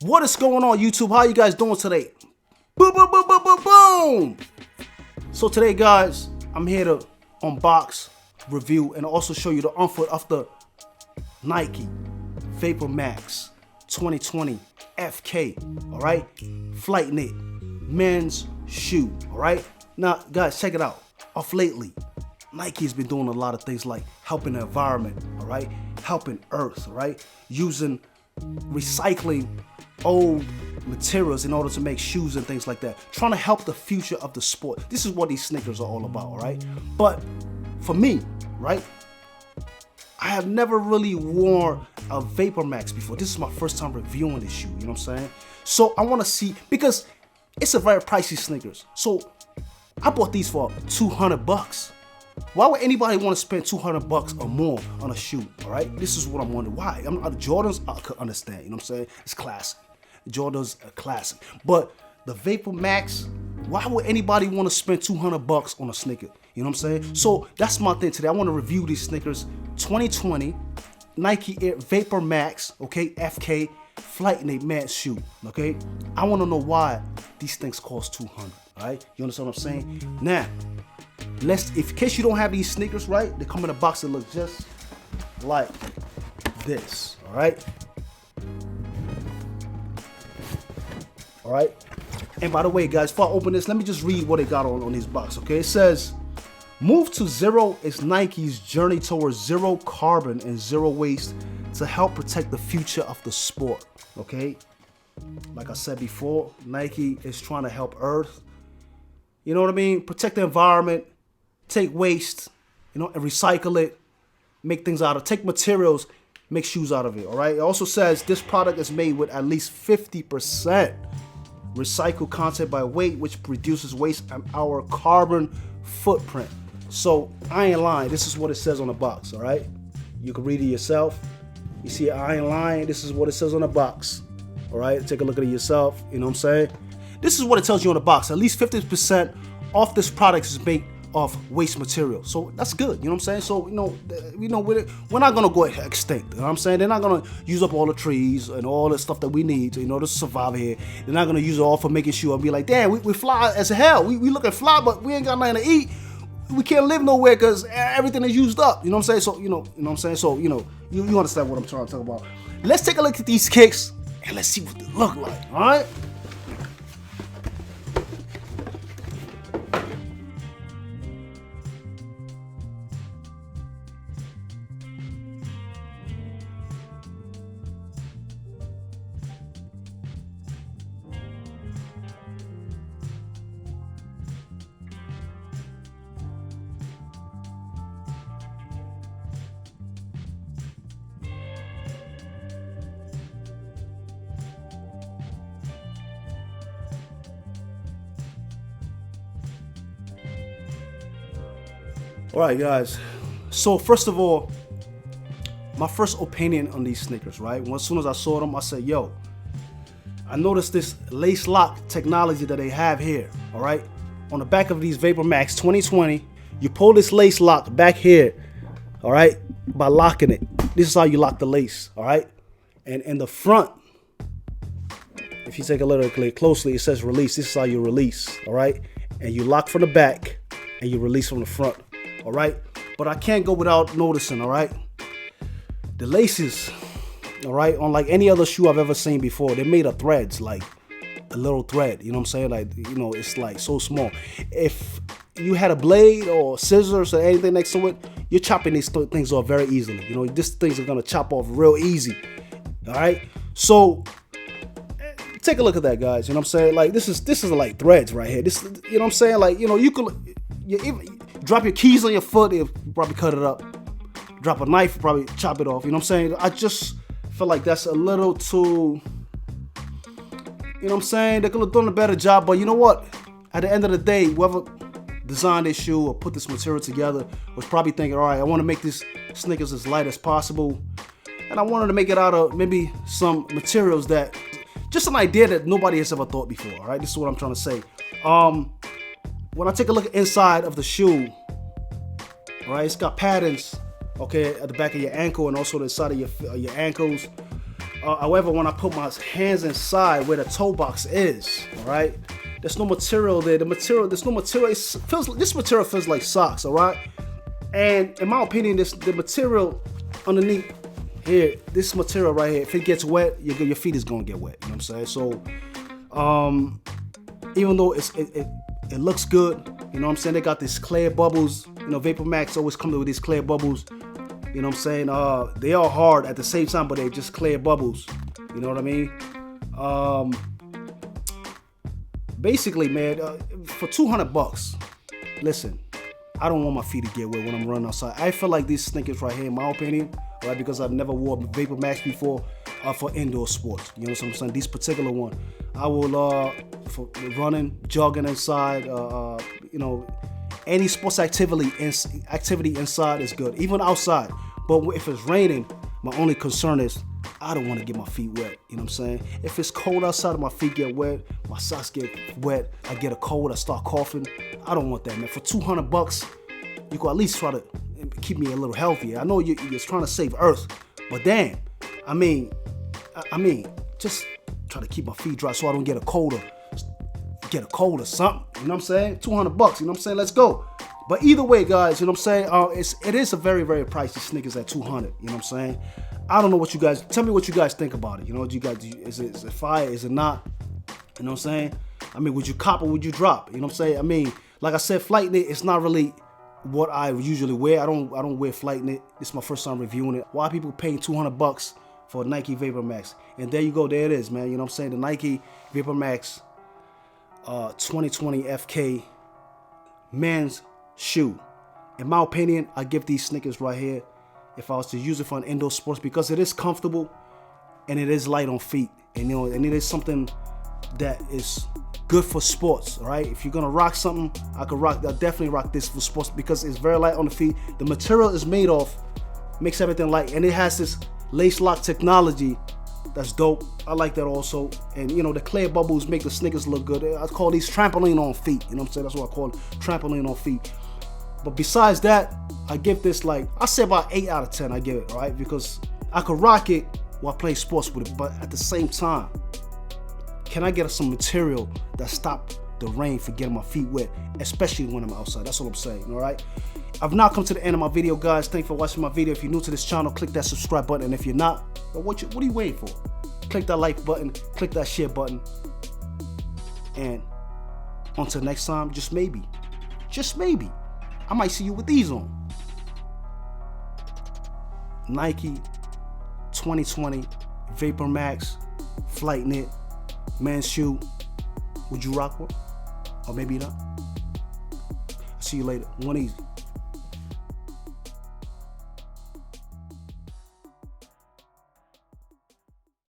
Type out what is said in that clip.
What is going on, YouTube? How you guys doing today? Boom, boom, boom, boom, boom, boom. So today, guys, I'm here to unbox, review, and also show you the unfoot of the Nike Vapormax 2020 FK, all right? Flyknit men's shoe, all right? Now, guys, check it out. Off lately, Nike has been doing a lot of things like helping the environment, all right? Helping Earth, all right? Using recycling old materials in order to make shoes and things like that. Trying to help the future of the sport. This is what these sneakers are all about, all right? But for me, right, I have never really worn a Vapormax before. This is my first time reviewing this shoe, you know what I'm saying? So I want to see, because it's a very pricey sneakers. So I bought these for $200. Why would anybody want to spend $200 or more on a shoe, all right? This is what I'm wondering. Why? The Jordans, I could understand, you know what I'm saying? It's classic. Jordans are classic. But the Vapormax, why would anybody want to spend $200 on a sneaker? You know what I'm saying? So that's my thing today. I want to review these sneakers. 2020 Nike Air Vapormax, okay, FK Flyknit men's shoe, okay? I want to know why these things cost $200, all right? You understand what I'm saying? Now, in case you don't have these sneakers, right, they come in a box that looks just like this, all right? All right. And by the way, guys, before I open this, let me just read what they got on this box, okay? It says, Move to Zero is Nike's journey towards zero carbon and zero waste to help protect the future of the sport, okay? Like I said before, Nike is trying to help Earth. You know what I mean? Protect the environment, take waste, you know, and recycle it, make things out of, take materials, make shoes out of it, all right? It also says this product is made with at least 50% recycled content by weight, which reduces waste and our carbon footprint. So I ain't lying. This is what it says on the box, all right? You can read it yourself. You see, I ain't lying. This is what it says on the box, all right? Take a look at it yourself, you know what I'm saying? This is what it tells you on the box. At least 50% of this product is made of waste material. So that's good, you know what I'm saying? So, we're not gonna go extinct, you know what I'm saying? They're not gonna use up all the trees and all the stuff that we need to, to survive here. They're not gonna use it all for making sure and be like, damn, we fly as hell. We look at fly, but we ain't got nothing to eat. We can't live nowhere because everything is used up, you know what I'm saying? So, you know what I'm saying? So, you understand what I'm trying to talk about. Let's take a look at these kicks and let's see what they look like, all right? All right, guys. So first of all, my first opinion on these sneakers, right? As soon as I saw them, I said, yo, I noticed this lace lock technology that they have here, all right? On the back of these Vapormax 2020, you pull this lace lock back here, all right, by locking it. This is how you lock the lace, all right? And in the front, if you take a look closely, it says release. This is how you release, all right? And you lock from the back and you release from the front. All right, but I can't go without noticing, all right, the laces, all right, on like any other shoe I've ever seen before, they're made of threads, like a little thread, you know what I'm saying? Like, it's like so small. If you had a blade or scissors or anything next to it, you're chopping these things off very easily. These things are gonna chop off real easy, all right? So take a look at that, guys. You know what I'm saying? Like this is like threads right here. This, you know what I'm saying? Like, you could, drop your keys on your foot, it'll probably cut it up. Drop a knife, probably chop it off. You know what I'm saying? I just feel like that's a little too, you know what I'm saying? They could have done a better job, but you know what? At the end of the day, whoever designed this shoe or put this material together was probably thinking, all right, I want to make these sneakers as light as possible. And I wanted to make it out of maybe some materials that, just an idea that nobody has ever thought before, all right? This is what I'm trying to say. When I take a look inside of the shoe, all right, it's got patterns, okay, at the back of your ankle and also the side of your ankles. However, when I put my hands inside where the toe box is, all right, there's no material there. There's no material. This material feels like socks, all right. And in my opinion, the material underneath here, this material right here, if it gets wet, your feet is gonna get wet. You know what I'm saying? So, even though it looks good, you know what I'm saying? They got these clear bubbles. You know, Vapormax always comes with these clear bubbles. You know what I'm saying? They are hard at the same time, but they're just clear bubbles. You know what I mean? Basically, man, for $200, listen, I don't want my feet to get wet when I'm running outside. I feel like these sneakers right here, in my opinion, right, because I've never wore Vapormax before, for indoor sports. You know what I'm saying? These particular one, I will for running, jogging inside. You know, any sports activity inside is good, even outside. But if it's raining, my only concern is I don't want to get my feet wet. You know what I'm saying? If it's cold outside and my feet get wet, my socks get wet, I get a cold, I start coughing. I don't want that, man. For $200, you can at least try to keep me a little healthier. I know you're trying to save Earth, but damn, I mean, just try to keep my feet dry so I don't get a cold or something. You know what I'm saying? $200. You know what I'm saying? Let's go. But either way, guys, you know what I'm saying? It is a very, very pricey sneakers at $200. You know what I'm saying? I don't know what you guys, tell me what you guys think about it. You know, is it fire? Is it not? You know what I'm saying? I mean, would you cop or would you drop? You know what I'm saying? I mean, like I said, Flyknit, it's not really what I usually wear. I don't wear Flyknit. This is my first time reviewing it. Why are people paying $200 for a Nike Vapormax? And there you go, there it is, man. You know what I'm saying? The Nike Vapormax 2020 FK men's shoe. In my opinion, I give these sneakers right here, if I was to use it for an indoor sports, because it is comfortable and it is light on feet, and you know, and it is something that is good for sports. All right, if you're gonna rock something, I'll definitely rock this for sports because it's very light on the feet. The material is made of, makes everything light, and it has this lace lock technology. That's dope. I like that also. And you know, the clear bubbles make the sneakers look good. I call these trampoline on feet. You know what I'm saying? That's what I call it, trampoline on feet. But besides that, I give this like, I say about 8 out of 10 I give it, right? Because I could rock it while playing sports with it, but at the same time, can I get some material that stop the rain from getting my feet wet, especially when I'm outside? That's what I'm saying, all right? I've now come to the end of my video, guys. Thanks for watching my video. If you're new to this channel, click that subscribe button. And if you're not, well, what are you waiting for? Click that like button, click that share button. And until next time, just maybe, I might see you with these on. Nike 2020 Vapormax Flyknit men's shoe. Would you rock one? Or maybe not? I'll see you later. One easy.